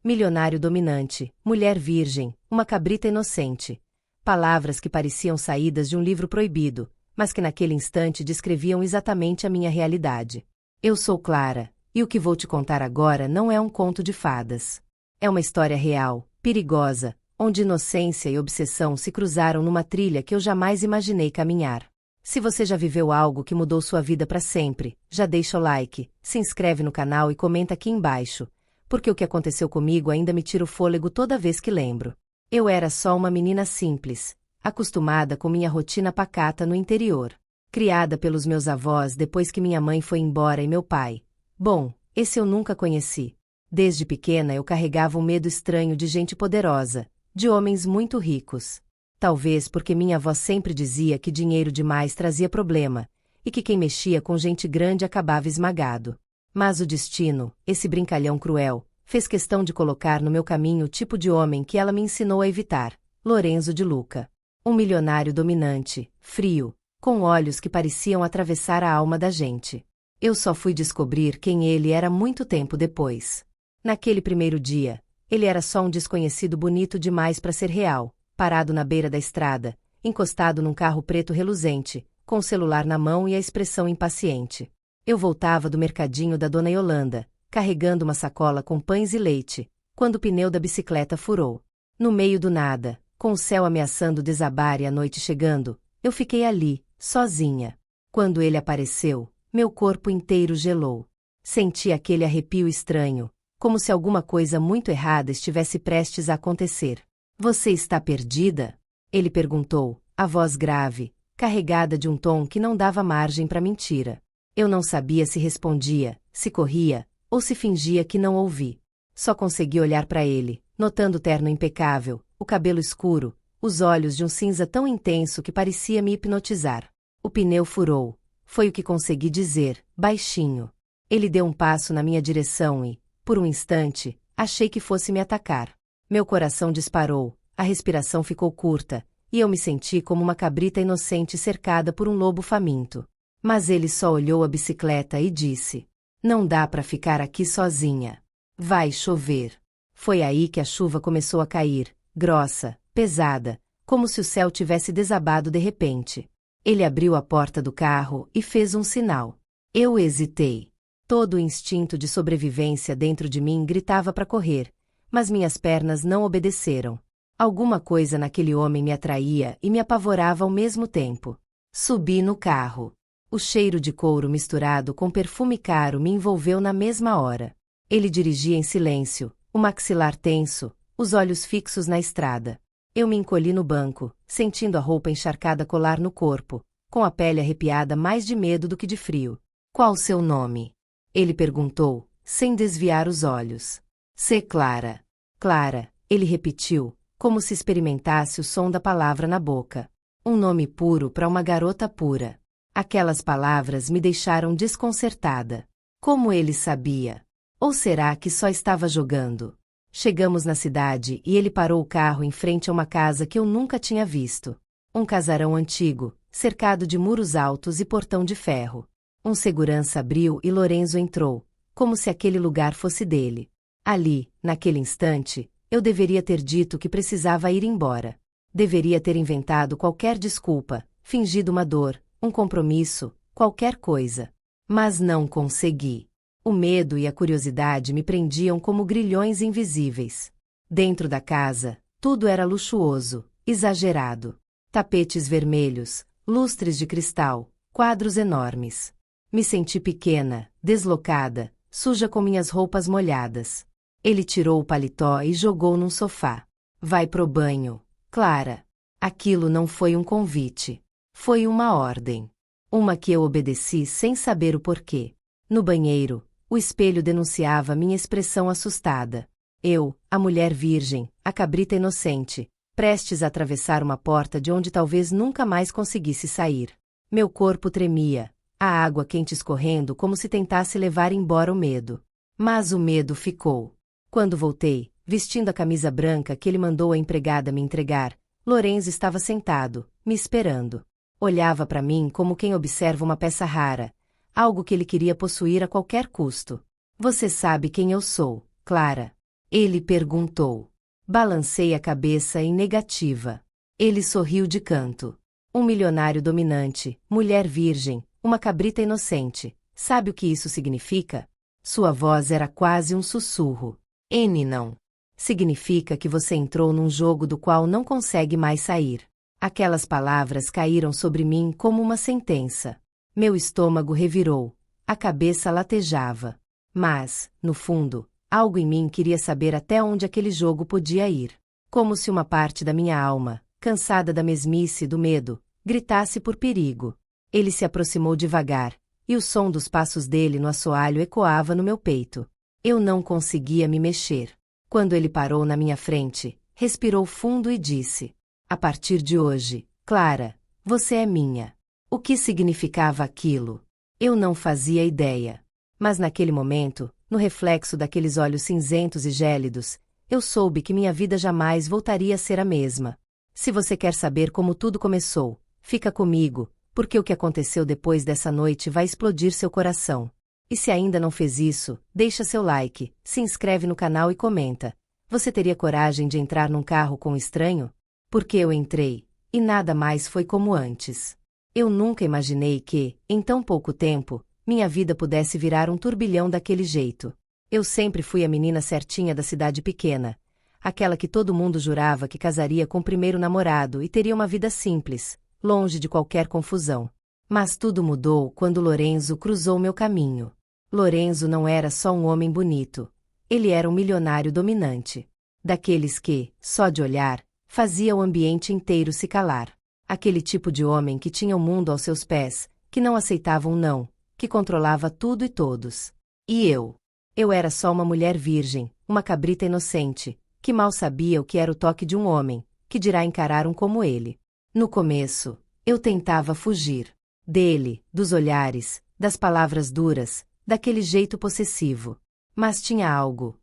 milionário dominante, mulher virgem, uma cabrita inocente. Palavras que pareciam saídas de um livro proibido, mas que naquele instante descreviam exatamente a minha realidade. Eu sou Clara, e o que vou te contar agora não é um conto de fadas. É uma história real, perigosa, onde inocência e obsessão se cruzaram numa trilha que eu jamais imaginei caminhar. Se você já viveu algo que mudou sua vida para sempre, já deixa o like, se inscreve no canal e comenta aqui embaixo, porque o que aconteceu comigo ainda me tira o fôlego toda vez que lembro. Eu era só uma menina simples, acostumada com minha rotina pacata no interior. Criada pelos meus avós depois que minha mãe foi embora e meu pai. Bom, esse eu nunca conheci. Desde pequena eu carregava um medo estranho de gente poderosa, de homens muito ricos. Talvez porque minha avó sempre dizia que dinheiro demais trazia problema, e que quem mexia com gente grande acabava esmagado. Mas o destino, esse brincalhão cruel, fez questão de colocar no meu caminho o tipo de homem que ela me ensinou a evitar, Lorenzo de Luca. Um milionário dominante, frio, com olhos que pareciam atravessar a alma da gente. Eu só fui descobrir quem ele era muito tempo depois. Naquele primeiro dia, ele era só um desconhecido bonito demais para ser real, parado na beira da estrada, encostado num carro preto reluzente, com o celular na mão e a expressão impaciente. Eu voltava do mercadinho da Dona Yolanda, carregando uma sacola com pães e leite, quando o pneu da bicicleta furou. No meio do nada, com o céu ameaçando desabar e a noite chegando, eu fiquei ali, sozinha. Quando ele apareceu, meu corpo inteiro gelou. Senti aquele arrepio estranho, como se alguma coisa muito errada estivesse prestes a acontecer. Você está perdida? Ele perguntou, a voz grave, carregada de um tom que não dava margem para mentira. Eu não sabia se respondia, se corria, ou se fingia que não ouvi. Só consegui olhar para ele, notando o terno impecável, o cabelo escuro, os olhos de um cinza tão intenso que parecia me hipnotizar. O pneu furou. Foi o que consegui dizer, baixinho. Ele deu um passo na minha direção e, por um instante, achei que fosse me atacar. Meu coração disparou, a respiração ficou curta, e eu me senti como uma cabrita inocente cercada por um lobo faminto. Mas ele só olhou a bicicleta e disse: não dá para ficar aqui sozinha. Vai chover. Foi aí que a chuva começou a cair, grossa, pesada, como se o céu tivesse desabado de repente. Ele abriu a porta do carro e fez um sinal. Eu hesitei. Todo o instinto de sobrevivência dentro de mim gritava para correr, mas minhas pernas não obedeceram. Alguma coisa naquele homem me atraía e me apavorava ao mesmo tempo. Subi no carro. O cheiro de couro misturado com perfume caro me envolveu na mesma hora. Ele dirigia em silêncio, o maxilar tenso, os olhos fixos na estrada. Eu me encolhi no banco, sentindo a roupa encharcada colar no corpo, com a pele arrepiada mais de medo do que de frio. Qual seu nome? Ele perguntou, sem desviar os olhos. C. Clara. Clara, ele repetiu, como se experimentasse o som da palavra na boca. Um nome puro para uma garota pura. Aquelas palavras me deixaram desconcertada. Como ele sabia? Ou será que só estava jogando? Chegamos na cidade e ele parou o carro em frente a uma casa que eu nunca tinha visto. Um casarão antigo, cercado de muros altos e portão de ferro. Um segurança abriu e Lorenzo entrou, como se aquele lugar fosse dele. Ali, naquele instante, eu deveria ter dito que precisava ir embora. Deveria ter inventado qualquer desculpa, fingido uma dor, um compromisso, qualquer coisa. Mas não consegui. O medo e a curiosidade me prendiam como grilhões invisíveis. Dentro da casa, tudo era luxuoso, exagerado. Tapetes vermelhos, lustres de cristal, quadros enormes. Me senti pequena, deslocada, suja com minhas roupas molhadas. Ele tirou o paletó e jogou num sofá. Vai pro banho, Clara. Aquilo não foi um convite. Foi uma ordem. Uma que eu obedeci sem saber o porquê. No banheiro, o espelho denunciava minha expressão assustada. Eu, a mulher virgem, a cabrita inocente, prestes a atravessar uma porta de onde talvez nunca mais conseguisse sair. Meu corpo tremia, a água quente escorrendo como se tentasse levar embora o medo. Mas o medo ficou. Quando voltei, vestindo a camisa branca que ele mandou a empregada me entregar, Lorenzo estava sentado, me esperando. Olhava para mim como quem observa uma peça rara, algo que ele queria possuir a qualquer custo. Você sabe quem eu sou, Clara. Ele perguntou. Balancei a cabeça em negativa. Ele sorriu de canto. Um milionário dominante, mulher virgem, uma cabrita inocente. Sabe o que isso significa? Sua voz era quase um sussurro. N não. Significa que você entrou num jogo do qual não consegue mais sair. Aquelas palavras caíram sobre mim como uma sentença. Meu estômago revirou. A cabeça latejava. Mas, no fundo, algo em mim queria saber até onde aquele jogo podia ir. Como se uma parte da minha alma, cansada da mesmice e do medo, gritasse por perigo. Ele se aproximou devagar, e o som dos passos dele no assoalho ecoava no meu peito. Eu não conseguia me mexer. Quando ele parou na minha frente, respirou fundo e disse: "A partir de hoje, Clara, você é minha." O que significava aquilo? Eu não fazia ideia. Mas naquele momento, no reflexo daqueles olhos cinzentos e gélidos, eu soube que minha vida jamais voltaria a ser a mesma. Se você quer saber como tudo começou, fica comigo, porque o que aconteceu depois dessa noite vai explodir seu coração. E se ainda não fez isso, deixa seu like, se inscreve no canal e comenta. Você teria coragem de entrar num carro com um estranho? Porque eu entrei, e nada mais foi como antes. Eu nunca imaginei que, em tão pouco tempo, minha vida pudesse virar um turbilhão daquele jeito. Eu sempre fui a menina certinha da cidade pequena, aquela que todo mundo jurava que casaria com o primeiro namorado e teria uma vida simples, longe de qualquer confusão. Mas tudo mudou quando Lorenzo cruzou meu caminho. Lorenzo não era só um homem bonito. Ele era um milionário dominante. Daqueles que, só de olhar, fazia o ambiente inteiro se calar. Aquele tipo de homem que tinha o mundo aos seus pés, que não aceitava um não, que controlava tudo e todos. E eu? Eu era só uma mulher virgem, uma cabrita inocente, que mal sabia o que era o toque de um homem, que dirá encarar um como ele. No começo, eu tentava fugir. Dele, dos olhares, das palavras duras, daquele jeito possessivo. Mas tinha algo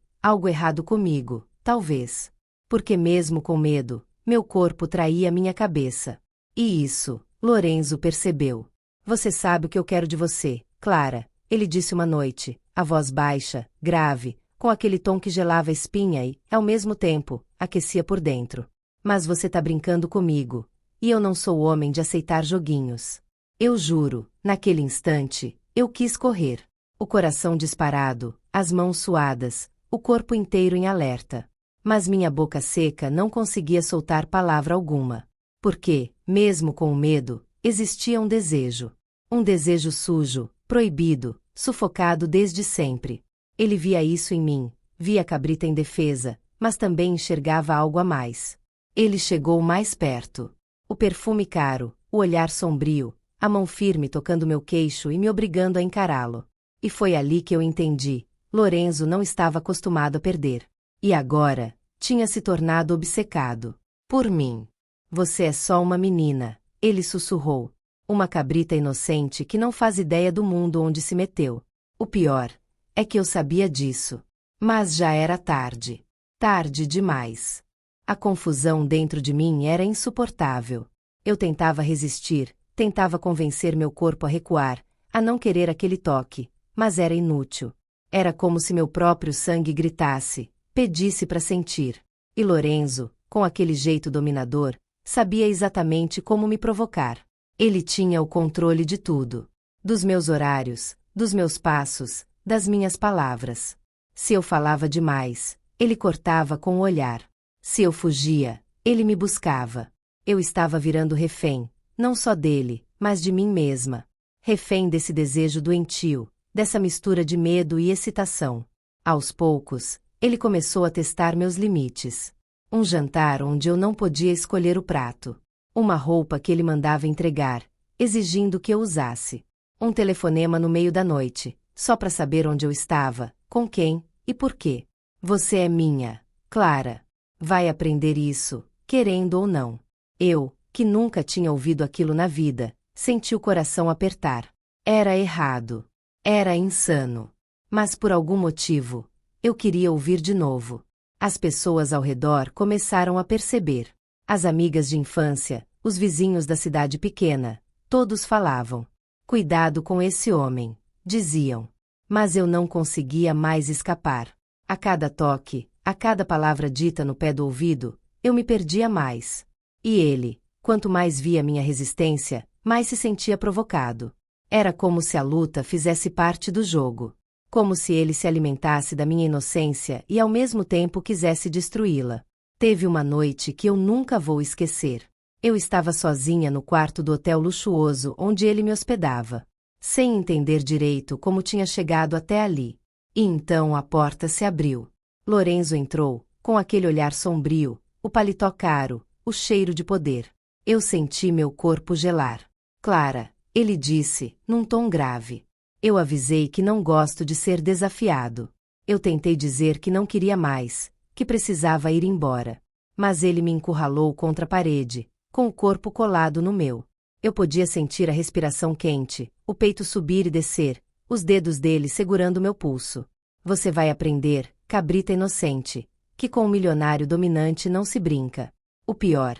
errado comigo, talvez. Porque mesmo com medo, meu corpo traía minha cabeça. E isso, Lorenzo percebeu. "Você sabe o que eu quero de você, Clara", ele disse uma noite, a voz baixa, grave, com aquele tom que gelava a espinha e, ao mesmo tempo, aquecia por dentro. "Mas você tá brincando comigo. E eu não sou homem de aceitar joguinhos." Eu juro, naquele instante, eu quis correr. O coração disparado, as mãos suadas, o corpo inteiro em alerta. Mas minha boca seca não conseguia soltar palavra alguma. Porque, mesmo com o medo, existia um desejo. Um desejo sujo, proibido, sufocado desde sempre. Ele via isso em mim, via a cabrita indefesa, mas também enxergava algo a mais. Ele chegou mais perto. O perfume caro, o olhar sombrio, a mão firme tocando meu queixo e me obrigando a encará-lo. E foi ali que eu entendi. Lorenzo não estava acostumado a perder. E agora, tinha se tornado obcecado. Por mim. "Você é só uma menina", ele sussurrou. "Uma cabrita inocente que não faz ideia do mundo onde se meteu." O pior é que eu sabia disso. Mas já era tarde. Tarde demais. A confusão dentro de mim era insuportável. Eu tentava resistir, tentava convencer meu corpo a recuar, a não querer aquele toque, mas era inútil. Era como se meu próprio sangue gritasse, pedisse para sentir. E Lorenzo, com aquele jeito dominador, sabia exatamente como me provocar. Ele tinha o controle de tudo. Dos meus horários, dos meus passos, das minhas palavras. Se eu falava demais, ele cortava com o olhar. Se eu fugia, ele me buscava. Eu estava virando refém, não só dele, mas de mim mesma. Refém desse desejo doentio, dessa mistura de medo e excitação. Aos poucos, ele começou a testar meus limites. Um jantar onde eu não podia escolher o prato. Uma roupa que ele mandava entregar, exigindo que eu usasse. Um telefonema no meio da noite, só para saber onde eu estava, com quem e por quê. "Você é minha, Clara. Vai aprender isso, querendo ou não." Eu, que nunca tinha ouvido aquilo na vida, senti o coração apertar. Era errado. Era insano. Mas por algum motivo, eu queria ouvir de novo. As pessoas ao redor começaram a perceber. As amigas de infância, os vizinhos da cidade pequena, todos falavam. "Cuidado com esse homem", diziam. Mas eu não conseguia mais escapar. A cada toque, A cada palavra dita no pé do ouvido, eu me perdia mais. E ele, quanto mais via minha resistência, mais se sentia provocado. Era como se a luta fizesse parte do jogo. Como se ele se alimentasse da minha inocência e ao mesmo tempo quisesse destruí-la. Teve uma noite que eu nunca vou esquecer. Eu estava sozinha no quarto do hotel luxuoso onde ele me hospedava, sem entender direito como tinha chegado até ali. E então a porta se abriu. Lorenzo entrou, com aquele olhar sombrio, o paletó caro, o cheiro de poder. Eu senti meu corpo gelar. Clara, ele disse, num tom grave. Eu avisei que não gosto de ser desafiado. Eu tentei dizer que não queria mais, que precisava ir embora. Mas ele me encurralou contra a parede, com o corpo colado no meu. Eu podia sentir a respiração quente, o peito subir e descer, os dedos dele segurando meu pulso. Você vai aprender, cabrita inocente, que com um milionário dominante não se brinca. O pior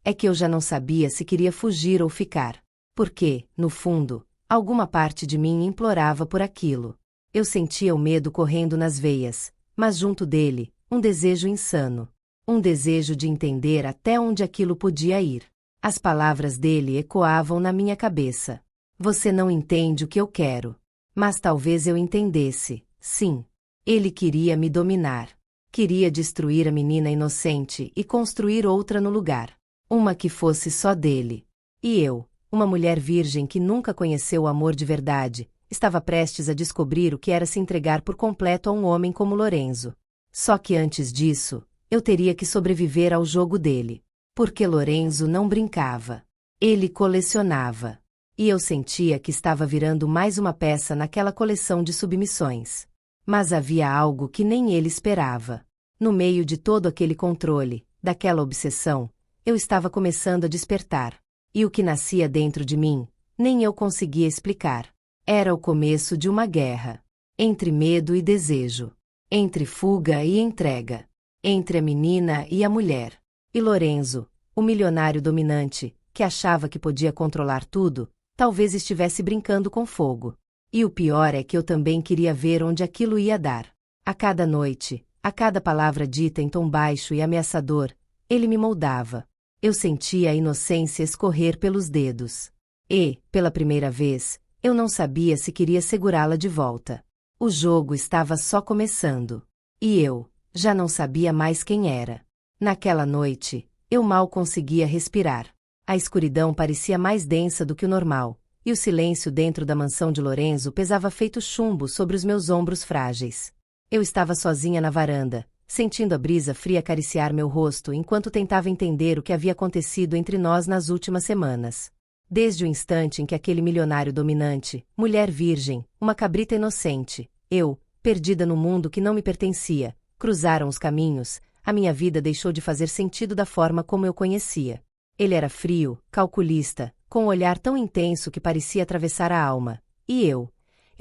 é que eu já não sabia se queria fugir ou ficar. Porque, no fundo, alguma parte de mim implorava por aquilo. Eu sentia o medo correndo nas veias, mas junto dele, um desejo insano. Um desejo de entender até onde aquilo podia ir. As palavras dele ecoavam na minha cabeça. Você não entende o que eu quero. Mas talvez eu entendesse, sim. Ele queria me dominar. Queria destruir a menina inocente e construir outra no lugar. Uma que fosse só dele. E eu, uma mulher virgem que nunca conheceu o amor de verdade, estava prestes a descobrir o que era se entregar por completo a um homem como Lorenzo. Só que antes disso, eu teria que sobreviver ao jogo dele. Porque Lorenzo não brincava. Ele colecionava. E eu sentia que estava virando mais uma peça naquela coleção de submissões. Mas havia algo que nem ele esperava. No meio de todo aquele controle, daquela obsessão, eu estava começando a despertar. E o que nascia dentro de mim, nem eu conseguia explicar. Era o começo de uma guerra. Entre medo e desejo. Entre fuga e entrega. Entre a menina e a mulher. E Lorenzo, o milionário dominante, que achava que podia controlar tudo, talvez estivesse brincando com fogo. E o pior é que eu também queria ver onde aquilo ia dar. A cada noite, a cada palavra dita em tom baixo e ameaçador, ele me moldava. Eu sentia a inocência escorrer pelos dedos. E, pela primeira vez, eu não sabia se queria segurá-la de volta. O jogo estava só começando. E eu, já não sabia mais quem era. Naquela noite, eu mal conseguia respirar. A escuridão parecia mais densa do que o normal, e o silêncio dentro da mansão de Lorenzo pesava feito chumbo sobre os meus ombros frágeis. Eu estava sozinha na varanda, sentindo a brisa fria acariciar meu rosto enquanto tentava entender o que havia acontecido entre nós nas últimas semanas. Desde o instante em que aquele milionário dominante, mulher virgem, uma cabrita inocente, eu, perdida no mundo que não me pertencia, cruzaram os caminhos, a minha vida deixou de fazer sentido da forma como eu conhecia. Ele era frio, calculista, com um olhar tão intenso que parecia atravessar a alma. E eu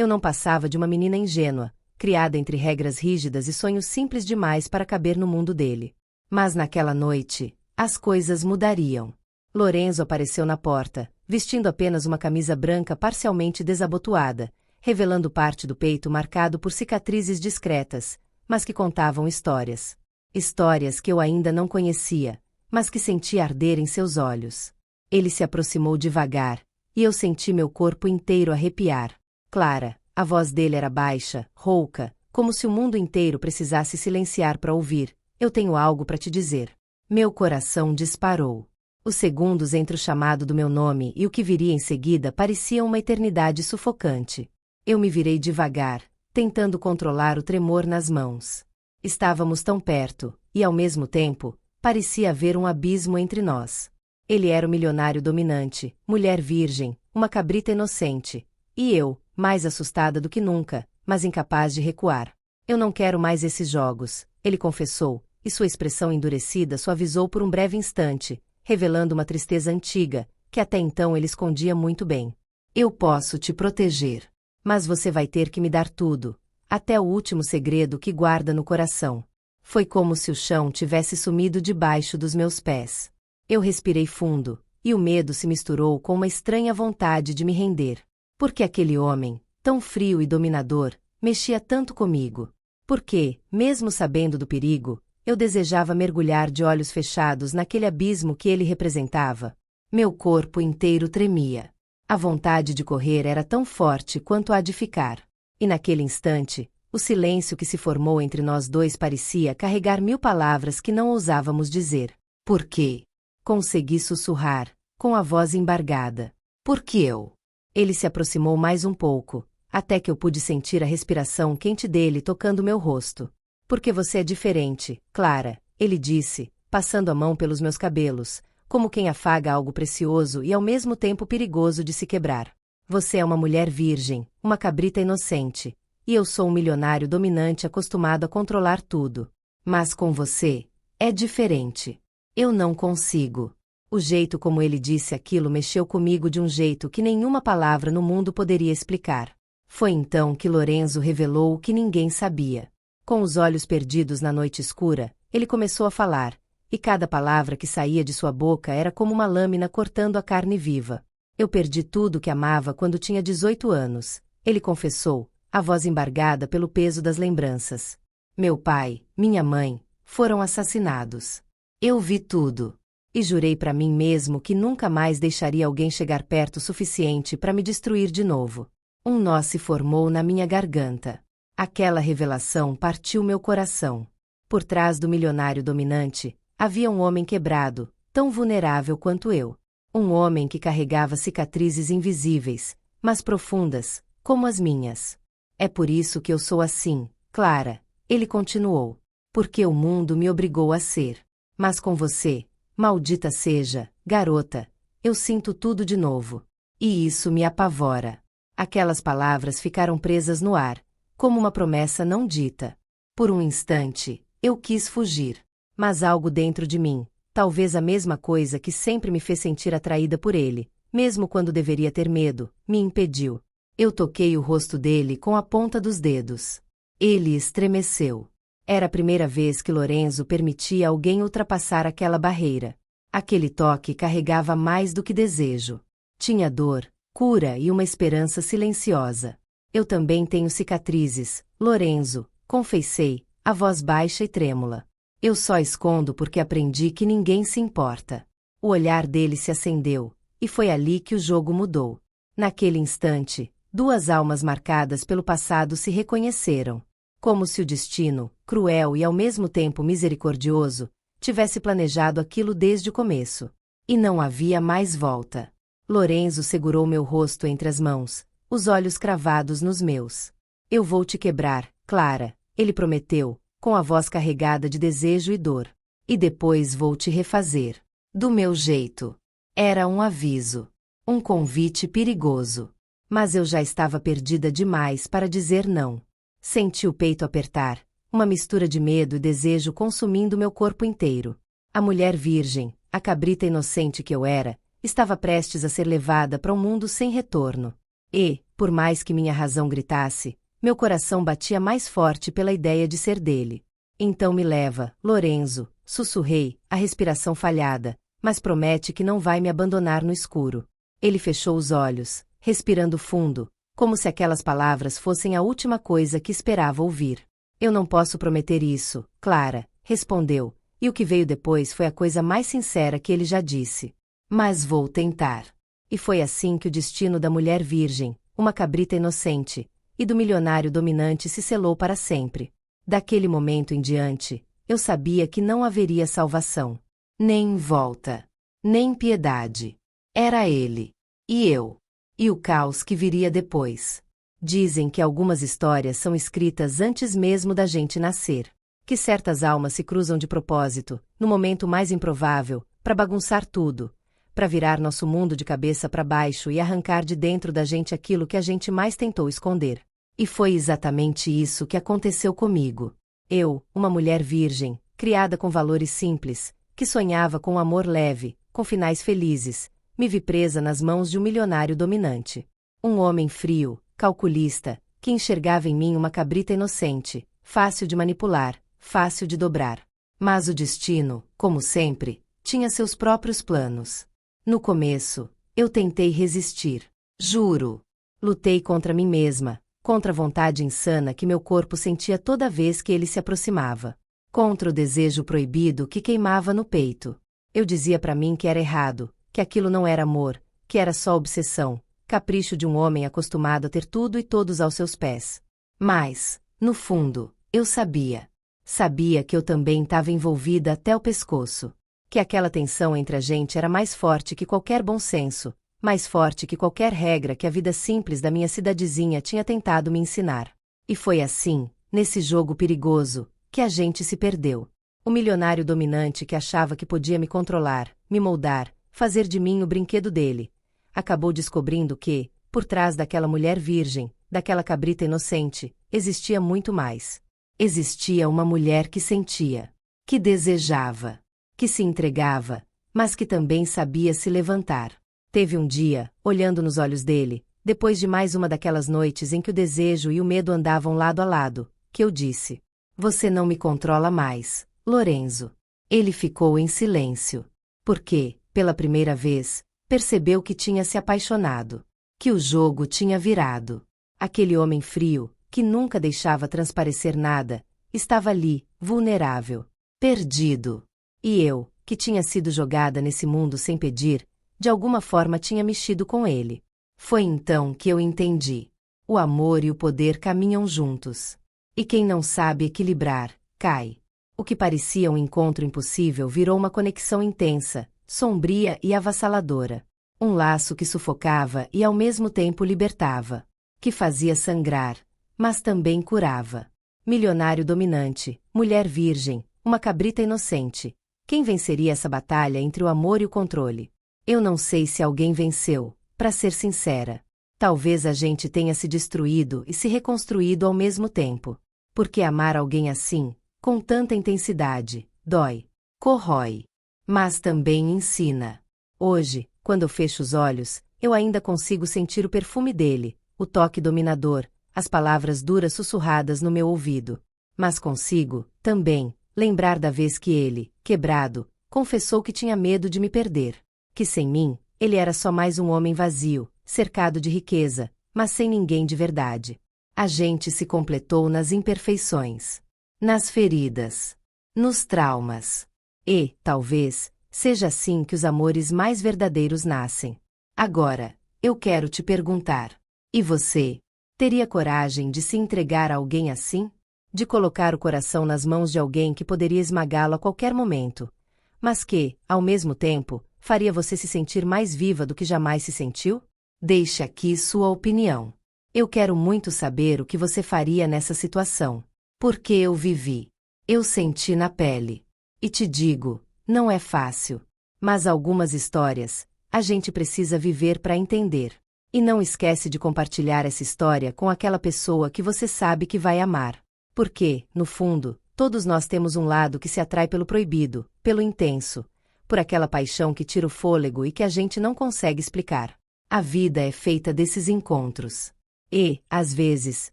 não passava de uma menina ingênua, criada entre regras rígidas e sonhos simples demais para caber no mundo dele. Mas naquela noite, as coisas mudariam. Lorenzo apareceu na porta, vestindo apenas uma camisa branca parcialmente desabotoada, revelando parte do peito marcado por cicatrizes discretas, mas que contavam histórias. Histórias que eu ainda não conhecia, mas que sentia arder em seus olhos. Ele se aproximou devagar, e eu senti meu corpo inteiro arrepiar. Clara, a voz dele era baixa, rouca, como se o mundo inteiro precisasse silenciar para ouvir. Eu tenho algo para te dizer. Meu coração disparou. Os segundos entre o chamado do meu nome e o que viria em seguida pareciam uma eternidade sufocante. Eu me virei devagar, tentando controlar o tremor nas mãos. Estávamos tão perto, e ao mesmo tempo, parecia haver um abismo entre nós. Ele era o milionário dominante, mulher virgem, uma cabrita inocente. E eu, mais assustada do que nunca, mas incapaz de recuar. Eu não quero mais esses jogos, ele confessou, e sua expressão endurecida suavizou por um breve instante, revelando uma tristeza antiga, que até então ele escondia muito bem. Eu posso te proteger. Mas você vai ter que me dar tudo, até o último segredo que guarda no coração. Foi como se o chão tivesse sumido debaixo dos meus pés. Eu respirei fundo, e o medo se misturou com uma estranha vontade de me render. Porque aquele homem, tão frio e dominador, mexia tanto comigo. Porque, mesmo sabendo do perigo, eu desejava mergulhar de olhos fechados naquele abismo que ele representava. Meu corpo inteiro tremia. A vontade de correr era tão forte quanto a de ficar. E naquele instante, o silêncio que se formou entre nós dois parecia carregar 1000 palavras que não ousávamos dizer. Por quê? Consegui sussurrar, com a voz embargada. Porque eu? Ele se aproximou mais um pouco, até que eu pude sentir a respiração quente dele tocando meu rosto. Porque você é diferente, Clara, ele disse, passando a mão pelos meus cabelos, como quem afaga algo precioso e ao mesmo tempo perigoso de se quebrar. Você é uma mulher virgem, uma cabrita inocente, e eu sou um milionário dominante acostumado a controlar tudo. Mas com você, é diferente. Eu não consigo. O jeito como ele disse aquilo mexeu comigo de um jeito que nenhuma palavra no mundo poderia explicar. Foi então que Lorenzo revelou o que ninguém sabia. Com os olhos perdidos na noite escura, ele começou a falar, e cada palavra que saía de sua boca era como uma lâmina cortando a carne viva. Eu perdi tudo que amava quando tinha 18 anos, ele confessou, a voz embargada pelo peso das lembranças. Meu pai, minha mãe, foram assassinados. Eu vi tudo. E jurei para mim mesmo que nunca mais deixaria alguém chegar perto o suficiente para me destruir de novo. Um nó se formou na minha garganta. Aquela revelação partiu meu coração. Por trás do milionário dominante, havia um homem quebrado, tão vulnerável quanto eu. Um homem que carregava cicatrizes invisíveis, mas profundas, como as minhas. É por isso que eu sou assim, Clara, ele continuou. Porque o mundo me obrigou a ser. Mas com você, maldita seja, garota, eu sinto tudo de novo. E isso me apavora. Aquelas palavras ficaram presas no ar, como uma promessa não dita. Por um instante, eu quis fugir. Mas algo dentro de mim, talvez a mesma coisa que sempre me fez sentir atraída por ele, mesmo quando deveria ter medo, me impediu. Eu toquei o rosto dele com a ponta dos dedos. Ele estremeceu. Era a primeira vez que Lorenzo permitia alguém ultrapassar aquela barreira. Aquele toque carregava mais do que desejo. Tinha dor, cura e uma esperança silenciosa. Eu também tenho cicatrizes, Lorenzo, confessei, a voz baixa e trêmula. Eu só escondo porque aprendi que ninguém se importa. O olhar dele se acendeu, e foi ali que o jogo mudou. Naquele instante, duas almas marcadas pelo passado se reconheceram. Como se o destino, cruel e ao mesmo tempo misericordioso, tivesse planejado aquilo desde o começo. E não havia mais volta. Lorenzo segurou meu rosto entre as mãos, os olhos cravados nos meus. Eu vou te quebrar, Clara, ele prometeu, com a voz carregada de desejo e dor. E depois vou te refazer. Do meu jeito. Era um aviso. Um convite perigoso. Mas eu já estava perdida demais para dizer não. Senti o peito apertar, uma mistura de medo e desejo consumindo meu corpo inteiro. A mulher virgem, a cabrita inocente que eu era, estava prestes a ser levada para um mundo sem retorno. E, por mais que minha razão gritasse, meu coração batia mais forte pela ideia de ser dele. Então me leva, Lorenzo, sussurrei, a respiração falhada, mas promete que não vai me abandonar no escuro. Ele fechou os olhos, respirando fundo, como se aquelas palavras fossem a última coisa que esperava ouvir. Eu não posso prometer isso, Clara, respondeu, e o que veio depois foi a coisa mais sincera que ele já disse. Mas vou tentar. E foi assim que o destino da mulher virgem, uma cabrita inocente, e do milionário dominante se selou para sempre. Daquele momento em diante, eu sabia que não haveria salvação. Nem volta. Nem piedade. Era ele. E eu. E o caos que viria depois. Dizem que algumas histórias são escritas antes mesmo da gente nascer. Que certas almas se cruzam de propósito, no momento mais improvável, para bagunçar tudo, para virar nosso mundo de cabeça para baixo e arrancar de dentro da gente aquilo que a gente mais tentou esconder. E foi exatamente isso que aconteceu comigo. Eu, uma mulher virgem, criada com valores simples, que sonhava com um amor leve, com finais felizes, me vi presa nas mãos de um milionário dominante. Um homem frio, calculista, que enxergava em mim uma cabrita inocente, fácil de manipular, fácil de dobrar. Mas o destino, como sempre, tinha seus próprios planos. No começo, eu tentei resistir. Juro. Lutei contra mim mesma, contra a vontade insana que meu corpo sentia toda vez que ele se aproximava, contra o desejo proibido que queimava no peito. Eu dizia para mim que era errado, que aquilo não era amor, que era só obsessão, capricho de um homem acostumado a ter tudo e todos aos seus pés. Mas, no fundo, eu sabia. Sabia que eu também estava envolvida até o pescoço. Que aquela tensão entre a gente era mais forte que qualquer bom senso, mais forte que qualquer regra que a vida simples da minha cidadezinha tinha tentado me ensinar. E foi assim, nesse jogo perigoso, que a gente se perdeu. O milionário dominante que achava que podia me controlar, me moldar, fazer de mim o brinquedo dele, acabou descobrindo que, por trás daquela mulher virgem, daquela cabrita inocente, existia muito mais. Existia uma mulher que sentia, que desejava, que se entregava, mas que também sabia se levantar. Teve um dia, olhando nos olhos dele, depois de mais uma daquelas noites em que o desejo e o medo andavam lado a lado, que eu disse: "Você não me controla mais, Lorenzo." Ele ficou em silêncio. Porque, pela primeira vez, percebeu que tinha se apaixonado, que o jogo tinha virado. Aquele homem frio, que nunca deixava transparecer nada, estava ali, vulnerável, perdido. E eu, que tinha sido jogada nesse mundo sem pedir, de alguma forma tinha mexido com ele. Foi então que eu entendi. O amor e o poder caminham juntos. E quem não sabe equilibrar, cai. O que parecia um encontro impossível virou uma conexão intensa, sombria e avassaladora. Um laço que sufocava e ao mesmo tempo libertava. Que fazia sangrar, mas também curava. Milionário dominante, mulher virgem, uma cabrita inocente. Quem venceria essa batalha entre o amor e o controle? Eu não sei se alguém venceu, para ser sincera. Talvez a gente tenha se destruído e se reconstruído ao mesmo tempo. Porque amar alguém assim, com tanta intensidade, dói, corrói, mas também ensina. Hoje, quando eu fecho os olhos, eu ainda consigo sentir o perfume dele, o toque dominador, as palavras duras sussurradas no meu ouvido. Mas consigo, também, lembrar da vez que ele, quebrado, confessou que tinha medo de me perder. Que sem mim, ele era só mais um homem vazio, cercado de riqueza, mas sem ninguém de verdade. A gente se completou nas imperfeições, nas feridas, nos traumas. E, talvez, seja assim que os amores mais verdadeiros nascem. Agora, eu quero te perguntar: e você? Teria coragem de se entregar a alguém assim? De colocar o coração nas mãos de alguém que poderia esmagá-lo a qualquer momento, mas que, ao mesmo tempo, faria você se sentir mais viva do que jamais se sentiu? Deixe aqui sua opinião. Eu quero muito saber o que você faria nessa situação. Porque eu vivi. Eu senti na pele. E te digo, não é fácil. Mas algumas histórias, a gente precisa viver para entender. E não esquece de compartilhar essa história com aquela pessoa que você sabe que vai amar. Porque, no fundo, todos nós temos um lado que se atrai pelo proibido, pelo intenso, por aquela paixão que tira o fôlego e que a gente não consegue explicar. A vida é feita desses encontros. E, às vezes,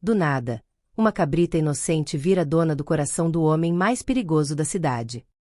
do nada, uma cabrita inocente vira dona do coração do homem mais perigoso da cidade.